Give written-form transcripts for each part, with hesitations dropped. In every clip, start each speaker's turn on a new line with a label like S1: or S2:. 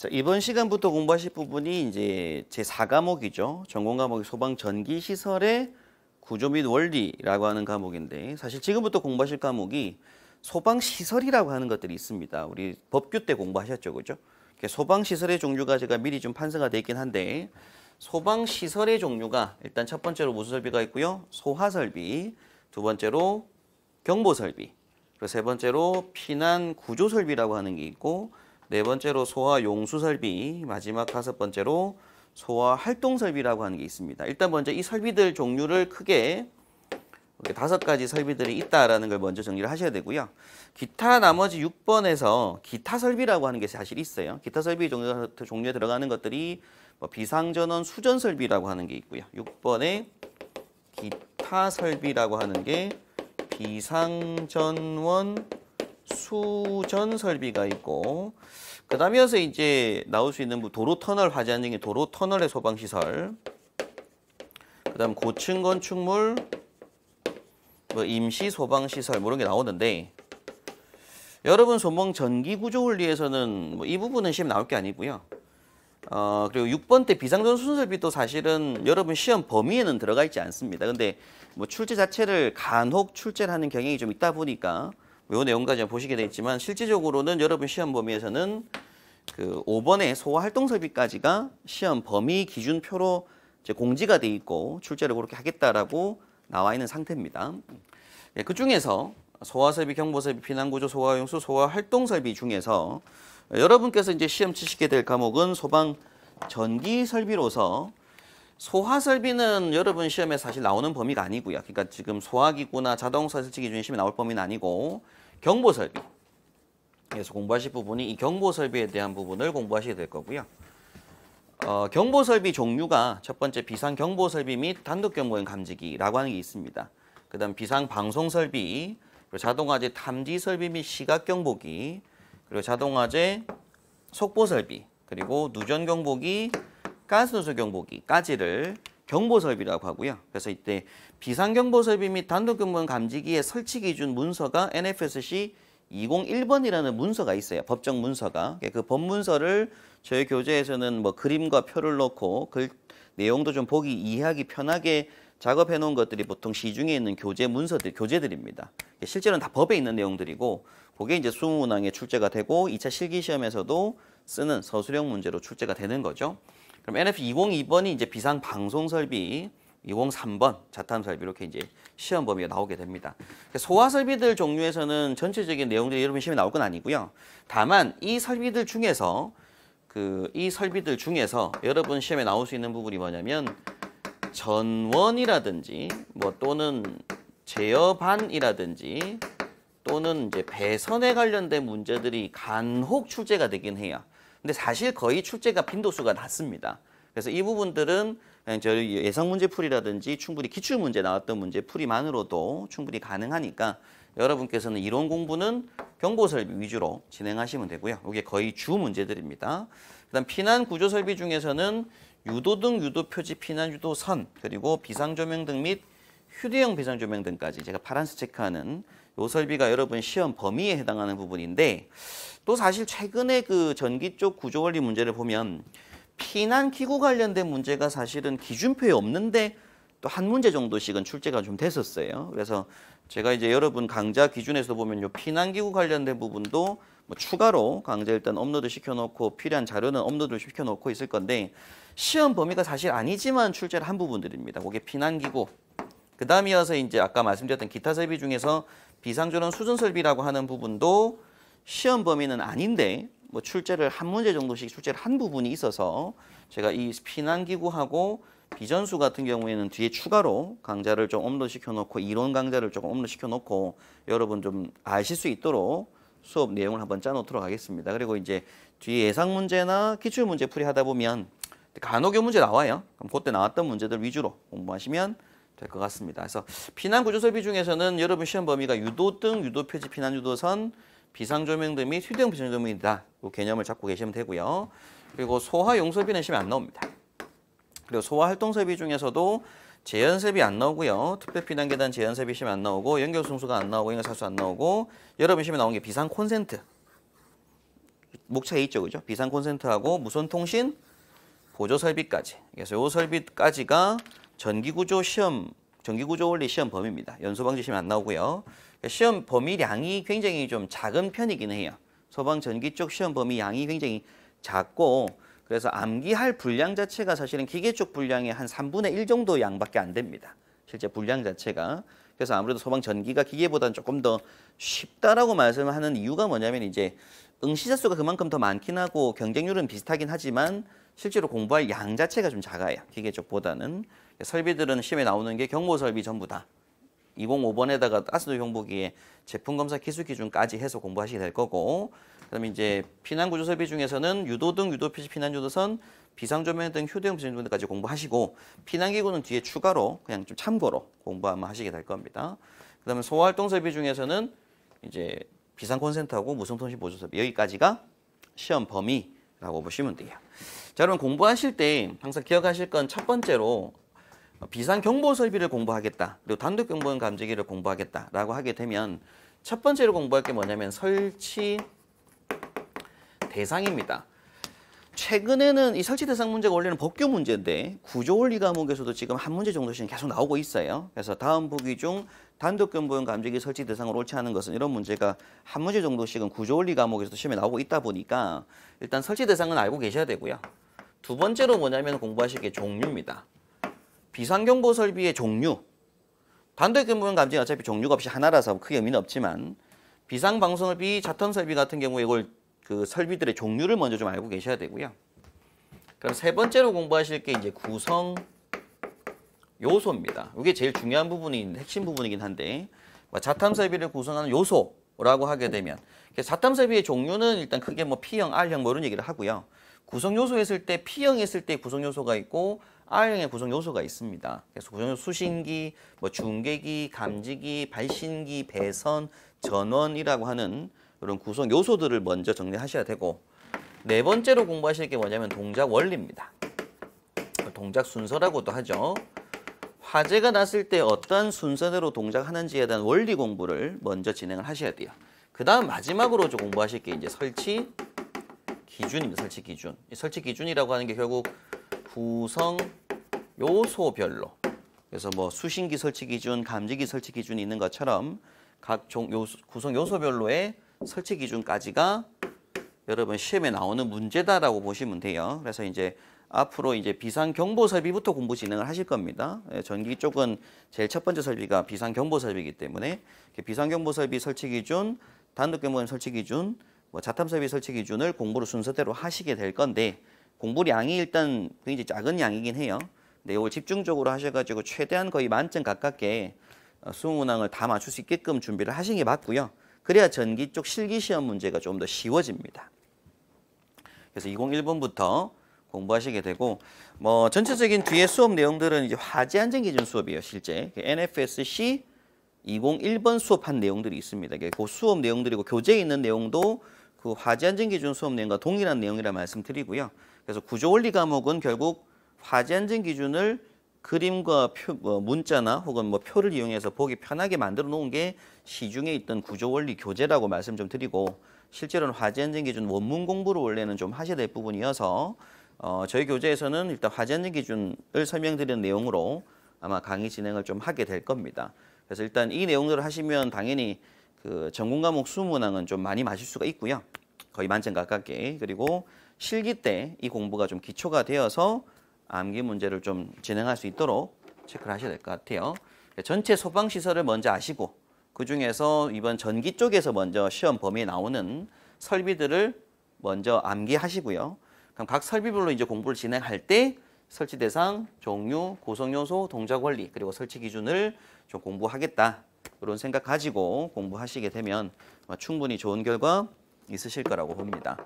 S1: 자, 이번 시간부터 공부하실 부분이 이제 제 4과목이죠. 전공 과목이 소방 전기 시설의 구조 및 원리라고 하는 과목인데, 사실 지금부터 공부하실 과목이 소방 시설이라고 하는 것들이 있습니다. 우리 법규 때 공부하셨죠, 그죠? 소방 시설의 종류가 제가 미리 좀 판서가 되어 있긴 한데, 소방 시설의 종류가 일단 첫 번째로 무슨 설비가 있고요? 소화 설비, 두 번째로 경보 설비, 그리고 세 번째로 피난 구조 설비라고 하는 게 있고, 네 번째로 소화 용수 설비, 마지막 다섯 번째로 소화 활동 설비라고 하는 게 있습니다. 일단 먼저 이 설비들 종류를 크게 이렇게 5가지 설비들이 있다라는 걸 먼저 정리를 하셔야 되고요. 기타 나머지 6번에서 기타 설비라고 하는 게 사실 있어요. 기타 설비 종류에 들어가는 것들이 뭐 비상전원 수전 설비라고 하는 게 있고요. 6번에 기타 설비라고 하는 게 비상전원 수전 설비가 있고, 그 다음이어서 이제 나올 수 있는 도로 터널 화재 안정의 도로 터널의 소방 시설, 그 다음 고층 건축물, 뭐 임시 소방 시설 뭐 이런 게 나오는데, 여러분 소방 전기 구조 원리에서는 뭐 이 부분은 시험 나올 게 아니고요. 그리고 6번 때 비상전원 수전 설비도 사실은 여러분 시험 범위에는 들어가 있지 않습니다. 근데 뭐 출제 자체를 간혹 출제를 하는 경향이 좀 있다 보니까 요 내용까지 보시게 돼 있지만, 실질적으로는 여러분 시험 범위에서는 그 5번의 소화 활동 설비까지가 시험 범위 기준표로 이제 공지가 돼 있고 출제를 그렇게 하겠다라고 나와 있는 상태입니다. 그 중에서 소화 설비, 경보 설비, 피난 구조, 소화 용수, 소화 활동 설비 중에서 여러분께서 이제 시험 치시게 될 과목은 소방 전기 설비로서, 소화 설비는 여러분 시험에 사실 나오는 범위가 아니고요. 그러니까 지금 소화기구나 자동차 설치 기준 시험에 나올 범위는 아니고, 경보 설비. 그래서 공부하실 부분이 이 경보 설비에 대한 부분을 공부하셔야 될 거고요. 경보 설비 종류가 첫 번째 비상 경보 설비 및 단독 경보용 감지기라고 하는 게 있습니다. 그다음 비상 방송 설비, 그리고 자동화재 탐지 설비 및 시각 경보기, 그리고 자동화재 속보 설비, 그리고 누전 경보기, 가스 누설 경보기까지를 경보 설비라고 하고요. 그래서 이때 비상 경보 설비 및 단독 경보용 감지기의 설치 기준 문서가 NFSC 201번이라는 문서가 있어요. 법정 문서가. 그 법문서를 저희 교재에서는 뭐 그림과 표를 넣고 내용도 좀 보기 이해하기 편하게 작업해 놓은 것들이 보통 시중에 있는 교재 문서들, 교재들입니다. 실제로는 다 법에 있는 내용들이고, 그게 이제 수문항에 출제가 되고 2차 실기 시험에서도 쓰는 서술형 문제로 출제가 되는 거죠. 그럼 NF 202번이 이제 비상 방송 설비, 203번 자탄 설비, 이렇게 이제 시험 범위가 나오게 됩니다. 소화 설비들 종류에서는 전체적인 내용들이 여러분 시험에 나올 건 아니고요. 다만 이 설비들 중에서 여러분 시험에 나올 수 있는 부분이 뭐냐면, 전원이라든지 뭐 또는 제어반이라든지 또는 이제 배선에 관련된 문제들이 간혹 출제가 되긴 해요. 근데 사실 거의 출제가 빈도수가 낮습니다. 그래서 이 부분들은 그냥 저희 예상 문제 풀이라든지 충분히 기출 문제 나왔던 문제 풀이만으로도 충분히 가능하니까, 여러분께서는 이론 공부는 경보 설비 위주로 진행하시면 되고요. 이게 거의 주 문제들입니다. 그다음 피난 구조 설비 중에서는 유도등, 유도표지, 피난 유도선, 그리고 비상조명등 및 휴대용 비상조명등까지 제가 파란색 체크하는 요 설비가 여러분 시험 범위에 해당하는 부분인데, 또 사실 최근에 그 전기 쪽 구조 원리 문제를 보면 피난 기구 관련된 문제가 사실은 기준표에 없는데 또 한 문제 정도씩은 출제가 좀 됐었어요. 그래서 제가 이제 여러분 강좌 기준에서 보면 요 피난 기구 관련된 부분도 뭐 추가로 강좌 일단 업로드 시켜놓고 필요한 자료는 업로드 시켜놓고 있을 건데, 시험 범위가 사실 아니지만 출제를 한 부분들입니다. 그게 피난 기구. 그 다음이어서 이제 아까 말씀드렸던 기타 설비 중에서 비상전원 수전 설비라고 하는 부분도 시험 범위는 아닌데 뭐 출제를 한 문제 정도씩 출제를 한 부분이 있어서, 제가 이 피난기구하고 비전수 같은 경우에는 뒤에 추가로 강좌를 좀 업로드 시켜놓고, 이론 강좌를 조금 업로드 시켜놓고 여러분 좀 아실 수 있도록 수업 내용을 한번 짜놓도록 하겠습니다. 그리고 이제 뒤에 예상 문제나 기출 문제 풀이 하다 보면 간혹 요 문제 나와요. 그럼 그때 나왔던 문제들 위주로 공부하시면 될 것 같습니다. 그래서 피난 구조 설비 중에서는 여러분 시험 범위가 유도등, 유도표지, 피난 유도선, 비상조명등 및 휴대용 비상조명이다. 이 개념을 잡고 계시면 되고요. 그리고 소화 용설비는 시험에 안 나옵니다. 그리고 소화 활동 설비 중에서도 재연설비 안 나오고요. 특별 피난 계단 재연설비 시험에 안 나오고, 연결 승수가 안 나오고, 연결 사수 안 나오고, 여러분 시험에 나온 게 비상 콘센트. 목차에 있죠, 그죠? 비상 콘센트하고 무선 통신 보조 설비까지. 그래서 요 설비까지가 전기구조 원리 시험 범위입니다. 연소방지 시험 안 나오고요. 시험 범위량이 굉장히 좀 작은 편이긴 해요. 소방 전기 쪽 시험 범위 양이 굉장히 작고, 그래서 암기할 분량 자체가 사실은 기계 쪽 분량의 한 3분의 1 정도 양밖에 안 됩니다. 실제 분량 자체가. 그래서 아무래도 소방 전기가 기계보다는 조금 더 쉽다라고 말씀을 하는 이유가 뭐냐면, 이제 응시자 수가 그만큼 더 많긴 하고 경쟁률은 비슷하긴 하지만 실제로 공부할 양 자체가 좀 작아요. 기계 쪽보다는. 설비들은 시험에 나오는 게 경보 설비 전부 다 205번에다가 가스도 경보기에 제품 검사 기술 기준까지 해서 공부하시게 될 거고, 그다음에 이제 피난 구조 설비 중에서는 유도등, 유도표시, 피난 유도선, 비상조명 등 휴대용 비상조명까지 공부하시고, 피난기구는 뒤에 추가로 그냥 좀 참고로 공부하면 하시게 될 겁니다. 그다음에 소활동 설비 중에서는 이제 비상 콘센트하고 무선 통신 보조 설비, 여기까지가 시험 범위라고 보시면 돼요. 자, 여러분 공부하실 때 항상 기억하실 건 첫 번째로 비상 경보 설비를 공부하겠다, 그리고 단독 경보용 감지기를 공부하겠다라고 하게 되면 첫 번째로 공부할 게 뭐냐면 설치 대상입니다. 최근에는 이 설치 대상 문제가 원래는 법규 문제인데 구조원리 과목에서도 지금 한 문제 정도씩 계속 나오고 있어요. 그래서 다음 보기 중 단독 경보용 감지기 설치 대상으로 옳지 않은 것은, 이런 문제가 한 문제 정도씩은 구조원리 과목에서도 시험에 나오고 있다 보니까 일단 설치 대상은 알고 계셔야 되고요. 두 번째로 뭐냐면 공부하실 게 종류입니다. 비상경보 설비의 종류. 단독 경보용 감지기는 어차피 종류가 없이 하나라서 크게 의미는 없지만, 비상방송설비, 자턴 설비 같은 경우에 이걸 그 설비들의 종류를 먼저 좀 알고 계셔야 되고요. 그럼 세 번째로 공부하실 게 이제 구성 요소입니다. 이게 제일 중요한 부분이, 핵심 부분이긴 한데, 자탐 설비를 구성하는 요소라고 하게 되면, 자탐 설비의 종류는 일단 크게 뭐 P형, R형 뭐 이런 얘기를 하고요. 구성 요소 했을 때 P형 했을 때 구성 요소가 있고 R형의 구성 요소가 있습니다. 그래서 구성 요소 수신기, 뭐 중계기, 감지기, 발신기, 배선, 전원이라고 하는 이런 구성 요소들을 먼저 정리하셔야 되고, 네 번째로 공부하실 게 뭐냐면 동작 원리입니다. 동작 순서라고도 하죠. 화재가 났을 때 어떤 순서대로 동작하는지에 대한 원리 공부를 먼저 진행을 하셔야 돼요. 그 다음 마지막으로 공부하실 게 이제 설치 기준입니다. 설치 기준. 이 설치 기준이라고 하는 게 결국 구성 요소별로, 그래서 뭐 수신기 설치 기준, 감지기 설치 기준이 있는 것처럼 각 구성 요소별로의 설치 기준까지가 여러분 시험에 나오는 문제다라고 보시면 돼요. 그래서 이제 앞으로 이제 비상 경보 설비부터 공부 진행을 하실 겁니다. 전기 쪽은 제일 첫 번째 설비가 비상 경보 설비이기 때문에 비상 경보 설비 설치 기준, 단독 경보 설치 기준, 뭐 자탐 설비 설치 기준을 공부를 순서대로 하시게 될 건데, 공부량이 일단 굉장히 작은 양이긴 해요. 근데 이걸 집중적으로 하셔가지고 최대한 거의 만점 가깝게 수능 문항을 다 맞출 수 있게끔 준비를 하시는 게 맞고요. 그래야 전기 쪽 실기 시험 문제가 좀 더 쉬워집니다. 그래서 201번부터 공부하시게 되고, 뭐 전체적인 뒤에 수업 내용들은 이제 화재 안전 기준 수업이에요. 실제 NFSC 201번 수업한 내용들이 있습니다. 그 수업 내용들이고 교재에 있는 내용도 그 화재 안전 기준 수업 내용과 동일한 내용이라 말씀드리고요. 그래서 구조원리 과목은 결국 화재 안전 기준을 그림과 문자나 혹은 뭐 표를 이용해서 보기 편하게 만들어 놓은 게 시중에 있던 구조원리 교재라고 말씀 좀 드리고, 실제로는 화재 안전 기준 원문 공부를 원래는 좀 하셔야 될 부분이어서 저희 교재에서는 일단 화재 안전 기준을 설명드리는 내용으로 아마 강의 진행을 좀 하게 될 겁니다. 그래서 일단 이 내용들을 하시면 당연히 그 전공 과목 수문항은 좀 많이 마실 수가 있고요. 거의 만점 가깝게. 그리고 실기 때 이 공부가 좀 기초가 되어서 암기 문제를 좀 진행할 수 있도록 체크를 하셔야 될 것 같아요. 전체 소방시설을 먼저 아시고, 그중에서 이번 전기 쪽에서 먼저 시험 범위에 나오는 설비들을 먼저 암기하시고요. 그럼 각 설비별로 이제 공부를 진행할 때 설치 대상, 종류, 구성 요소, 동작 원리, 그리고 설치 기준을 좀 공부하겠다, 이런 생각 가지고 공부하시게 되면 충분히 좋은 결과 있으실 거라고 봅니다.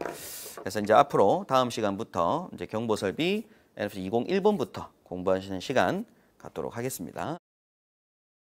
S1: 그래서 이제 앞으로 다음 시간부터 이제 경보 설비 NFC 201번부터 공부하시는 시간 갖도록 하겠습니다.